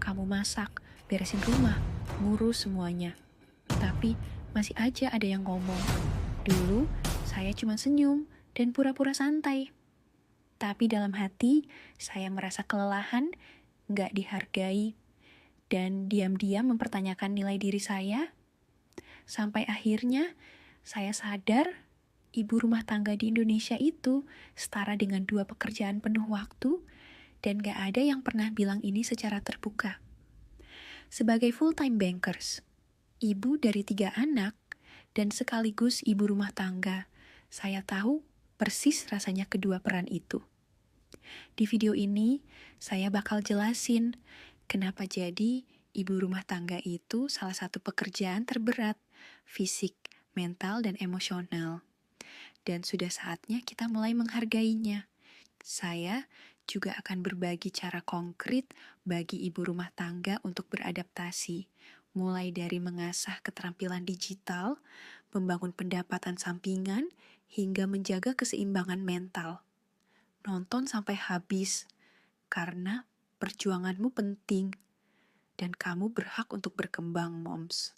kamu masak, beresin rumah, ngurus semuanya. Tapi masih aja ada yang ngomong. Dulu saya cuma senyum dan pura-pura santai. Tapi dalam hati saya merasa kelelahan, gak dihargai, dan diam-diam mempertanyakan nilai diri saya. Sampai akhirnya saya sadar ibu rumah tangga di Indonesia itu setara dengan 2 pekerjaan penuh waktu, dan gak ada yang pernah bilang ini secara terbuka. Sebagai full-time bankers, ibu dari 3 anak, dan sekaligus ibu rumah tangga, saya tahu persis rasanya kedua peran itu. Di video ini, saya bakal jelasin kenapa jadi ibu rumah tangga itu salah satu pekerjaan terberat, fisik, mental, dan emosional. Dan sudah saatnya kita mulai menghargainya. Saya juga akan berbagi cara konkret bagi ibu rumah tangga untuk beradaptasi, mulai dari mengasah keterampilan digital, membangun pendapatan sampingan, hingga menjaga keseimbangan mental. Nonton sampai habis, karena perjuanganmu penting, dan kamu berhak untuk berkembang, moms.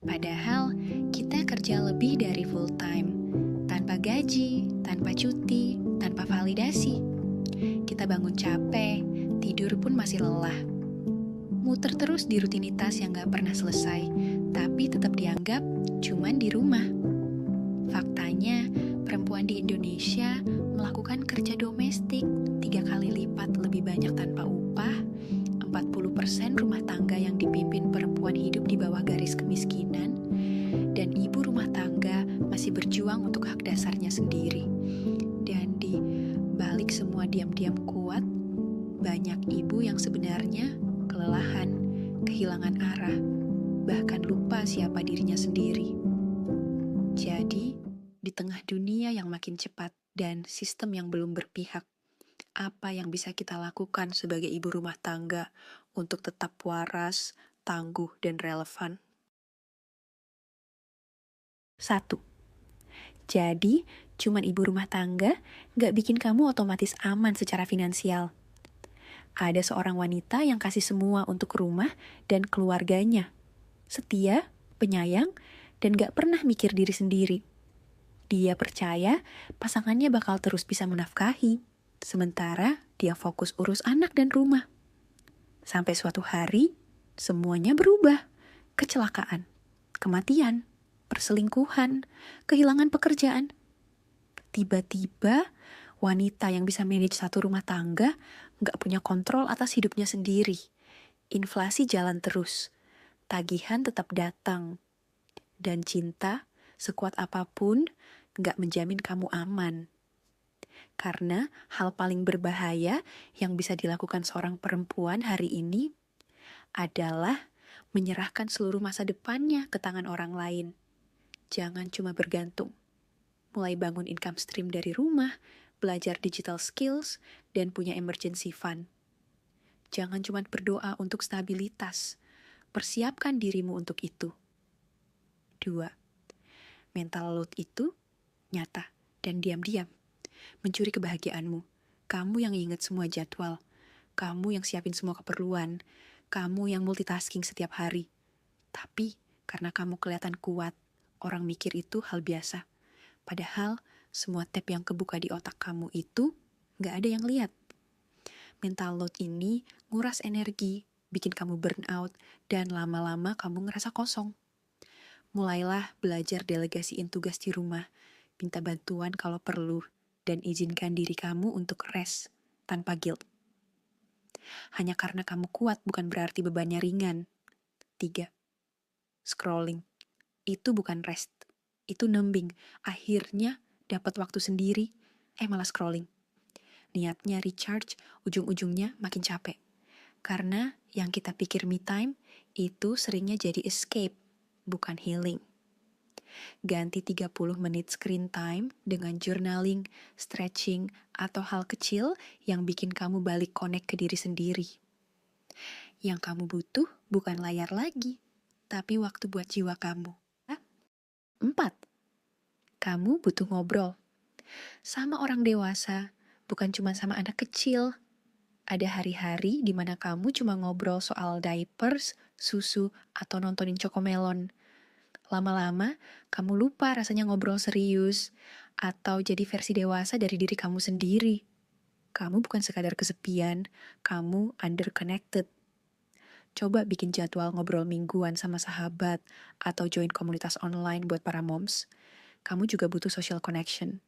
Padahal kita kerja lebih dari full time, tanpa gaji, tanpa cuti, tanpa validasi. Kita bangun capek, tidur pun masih lelah. Muter terus di rutinitas yang gak pernah selesai, tapi tetap dianggap cuman di rumah. Faktanya, perempuan di Indonesia melakukan kerja domestik 3 kali lipat lebih banyak tanpa upah. 40% rumah tangga yang dipimpin perempuan hidup di bawah garis kemiskinan, dan ibu rumah tangga masih berjuang untuk hak dasarnya sendiri. Dan di balik semua diam-diam kuat, banyak ibu yang sebenarnya kelelahan, kehilangan arah, bahkan lupa siapa dirinya sendiri. Jadi, di tengah dunia yang makin cepat dan sistem yang belum berpihak, apa yang bisa kita lakukan sebagai ibu rumah tangga untuk tetap waras, tangguh, dan relevan? 1. Jadi, cuman ibu rumah tangga gak bikin kamu otomatis aman secara finansial. Ada seorang wanita yang kasih semua untuk rumah dan keluarganya. Setia, penyayang, dan gak pernah mikir diri sendiri. Dia percaya pasangannya bakal terus bisa menafkahi, sementara dia fokus urus anak dan rumah. Sampai suatu hari, semuanya berubah. Kecelakaan, kematian, perselingkuhan, kehilangan pekerjaan. Tiba-tiba, wanita yang bisa manage satu rumah tangga gak punya kontrol atas hidupnya sendiri. Inflasi jalan terus, tagihan tetap datang, dan cinta sekuat apapun gak menjamin kamu aman. Karena hal paling berbahaya yang bisa dilakukan seorang perempuan hari ini adalah menyerahkan seluruh masa depannya ke tangan orang lain. Jangan cuma bergantung. Mulai bangun income stream dari rumah, belajar digital skills, dan punya emergency fund. Jangan cuma berdoa untuk stabilitas. Persiapkan dirimu untuk itu. 2. Mental load itu nyata dan diam-diam mencuri kebahagiaanmu. Kamu yang ingat semua jadwal. Kamu yang siapin semua keperluan. Kamu yang multitasking setiap hari. Tapi karena kamu kelihatan kuat, orang mikir itu hal biasa. Padahal semua tab yang kebuka di otak kamu itu gak ada yang lihat. Mental load ini nguras energi, bikin kamu burn out, dan lama-lama kamu ngerasa kosong. Mulailah belajar delegasiin tugas di rumah, minta bantuan kalau perlu, dan izinkan diri kamu untuk rest tanpa guilt. Hanya karena kamu kuat bukan berarti bebannya ringan. 3. Scrolling. Itu bukan rest. Itu numbing. Akhirnya dapat waktu sendiri, malah scrolling. Niatnya recharge, ujung-ujungnya makin capek. Karena yang kita pikir me time, itu seringnya jadi escape, bukan healing. Ganti 30 menit screen time dengan journaling, stretching, atau hal kecil yang bikin kamu balik connect ke diri sendiri. Yang kamu butuh bukan layar lagi, tapi waktu buat jiwa kamu. 4. Kamu butuh ngobrol. Sama orang dewasa, bukan cuma sama anak kecil. Ada hari-hari di mana kamu cuma ngobrol soal diapers, susu, atau nontonin Cocomelon. Lama-lama, kamu lupa rasanya ngobrol serius, atau jadi versi dewasa dari diri kamu sendiri. Kamu bukan sekadar kesepian, kamu underconnected. Coba bikin jadwal ngobrol mingguan sama sahabat, atau join komunitas online buat para moms. Kamu juga butuh social connection.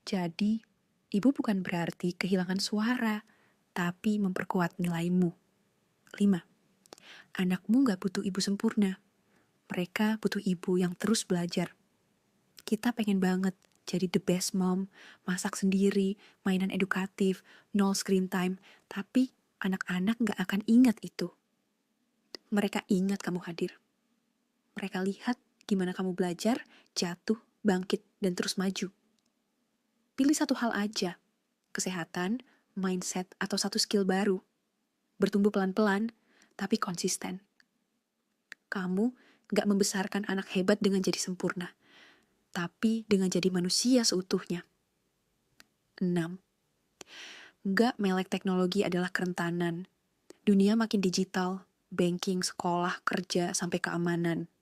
Jadi, ibu bukan berarti kehilangan suara, tapi memperkuat nilaimu. 5. Anakmu gak butuh ibu sempurna. Mereka butuh ibu yang terus belajar. Kita pengen banget jadi the best mom, masak sendiri, mainan edukatif, no screen time, tapi anak-anak gak akan ingat itu. Mereka ingat kamu hadir. Mereka lihat gimana kamu belajar, jatuh, bangkit, dan terus maju. Pilih satu hal aja, kesehatan, mindset, atau satu skill baru. Bertumbuh pelan-pelan, tapi konsisten. Kamu gak membesarkan anak hebat dengan jadi sempurna, tapi dengan jadi manusia seutuhnya. 6. Gak melek teknologi adalah kerentanan. Dunia makin digital, banking, sekolah, kerja, sampai keamanan.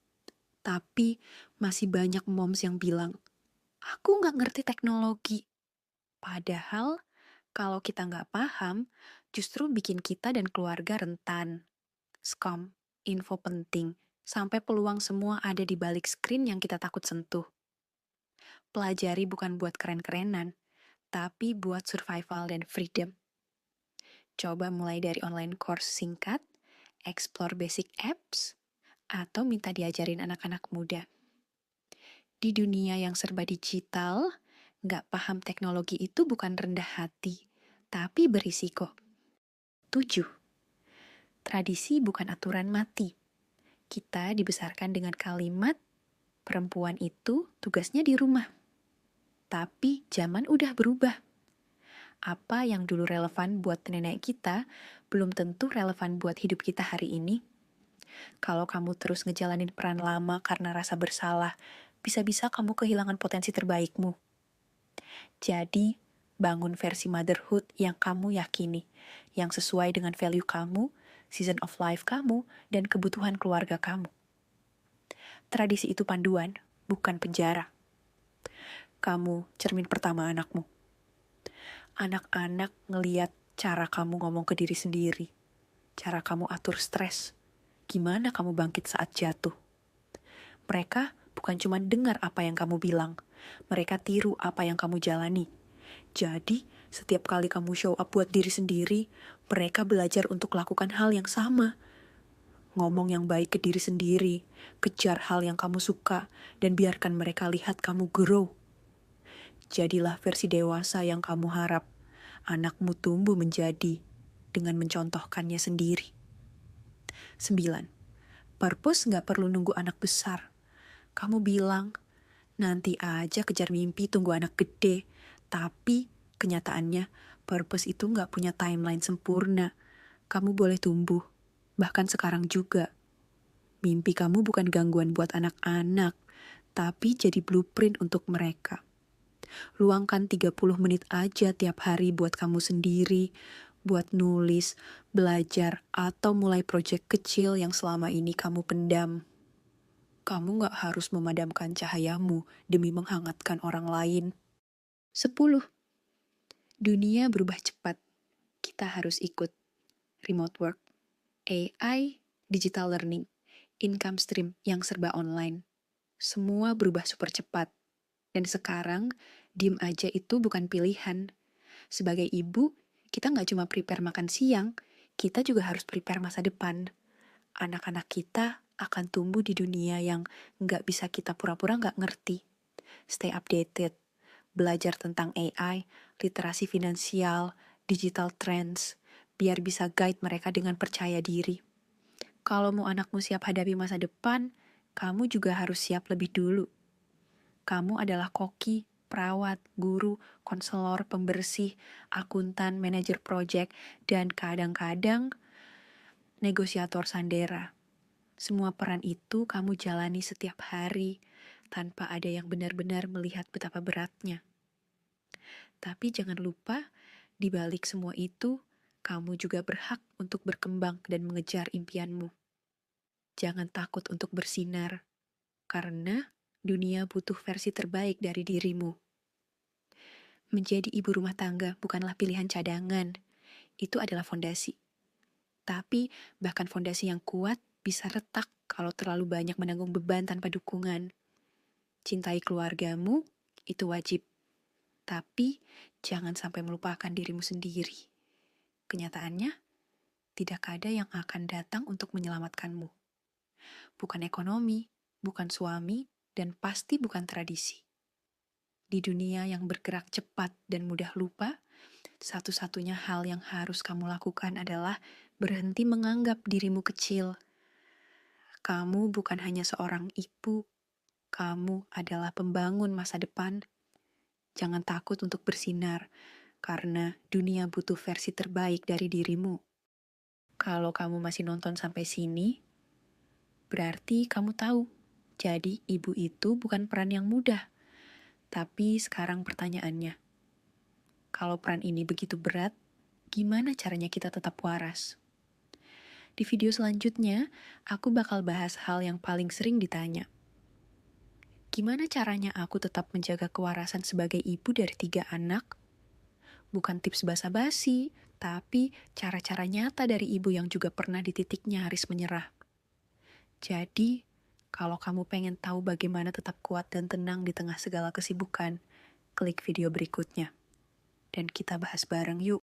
Tapi masih banyak moms yang bilang, aku gak ngerti teknologi. Padahal, kalau kita gak paham, justru bikin kita dan keluarga rentan. Scam, info penting, sampai peluang semua ada di balik screen yang kita takut sentuh. Pelajari bukan buat keren-kerenan, tapi buat survival dan freedom. Coba mulai dari online course singkat, explore basic apps, atau minta diajarin anak-anak muda. Di dunia yang serba digital, gak paham teknologi itu bukan rendah hati, tapi berisiko. 7. Tradisi bukan aturan mati. Kita dibesarkan dengan kalimat, perempuan itu tugasnya di rumah. Tapi zaman udah berubah. Apa yang dulu relevan buat nenek kita, belum tentu relevan buat hidup kita hari ini. Kalau kamu terus ngejalanin peran lama karena rasa bersalah, bisa-bisa kamu kehilangan potensi terbaikmu. Jadi, bangun versi motherhood yang kamu yakini, yang sesuai dengan value kamu, season of life kamu, dan kebutuhan keluarga kamu. Tradisi itu panduan, bukan penjara. Kamu cermin pertama anakmu. Anak-anak ngeliat cara kamu ngomong ke diri sendiri, cara kamu atur stres, gimana kamu bangkit saat jatuh. Mereka bukan cuma dengar apa yang kamu bilang, mereka tiru apa yang kamu jalani. Jadi, setiap kali kamu show up buat diri sendiri, mereka belajar untuk lakukan hal yang sama. Ngomong yang baik ke diri sendiri, kejar hal yang kamu suka, dan biarkan mereka lihat kamu grow. Jadilah versi dewasa yang kamu harap anakmu tumbuh menjadi dengan mencontohkannya sendiri. 9. Purpose gak perlu nunggu anak besar. Kamu bilang, nanti aja kejar mimpi tunggu anak gede. Tapi kenyataannya, purpose itu gak punya timeline sempurna. Kamu boleh tumbuh, bahkan sekarang juga. Mimpi kamu bukan gangguan buat anak-anak, tapi jadi blueprint untuk mereka. Luangkan 30 menit aja tiap hari buat kamu sendiri, buat nulis, belajar, atau mulai proyek kecil yang selama ini kamu pendam. Kamu gak harus memadamkan cahayamu demi menghangatkan orang lain. 10. Dunia berubah cepat. Kita harus ikut. Remote work, AI, digital learning, income stream yang serba online. Semua berubah super cepat. Dan sekarang, diem aja itu bukan pilihan. Sebagai ibu, kita gak cuma prepare makan siang, kita juga harus prepare masa depan. Anak-anak kita akan tumbuh di dunia yang gak bisa kita pura-pura gak ngerti. Stay updated, belajar tentang AI, literasi finansial, digital trends, biar bisa guide mereka dengan percaya diri. Kalau mau anakmu siap hadapi masa depan, kamu juga harus siap lebih dulu. Kamu adalah koki, perawat, guru, konselor, pembersih, akuntan, manajer proyek, dan kadang-kadang negosiator sandera. Semua peran itu kamu jalani setiap hari, tanpa ada yang benar-benar melihat betapa beratnya. Tapi jangan lupa, di balik semua itu, kamu juga berhak untuk berkembang dan mengejar impianmu. Jangan takut untuk bersinar, karena dunia butuh versi terbaik dari dirimu. Menjadi ibu rumah tangga bukanlah pilihan cadangan, itu adalah fondasi. Tapi bahkan fondasi yang kuat bisa retak kalau terlalu banyak menanggung beban tanpa dukungan. Cintai keluargamu, itu wajib. Tapi jangan sampai melupakan dirimu sendiri. Kenyataannya, tidak ada yang akan datang untuk menyelamatkanmu. Bukan ekonomi, bukan suami, dan pasti bukan tradisi. Di dunia yang bergerak cepat dan mudah lupa, satu-satunya hal yang harus kamu lakukan adalah berhenti menganggap dirimu kecil. Kamu bukan hanya seorang ibu, kamu adalah pembangun masa depan. Jangan takut untuk bersinar, karena dunia butuh versi terbaik dari dirimu. Kalau kamu masih nonton sampai sini, berarti kamu tahu, jadi ibu itu bukan peran yang mudah. Tapi sekarang pertanyaannya, kalau peran ini begitu berat, gimana caranya kita tetap waras? Di video selanjutnya, aku bakal bahas hal yang paling sering ditanya. Gimana caranya aku tetap menjaga kewarasan sebagai ibu dari 3 anak? Bukan tips basa-basi, tapi cara-cara nyata dari ibu yang juga pernah di titik nyaris menyerah. Jadi, kalau kamu pengen tahu bagaimana tetap kuat dan tenang di tengah segala kesibukan, klik video berikutnya. Dan kita bahas bareng yuk.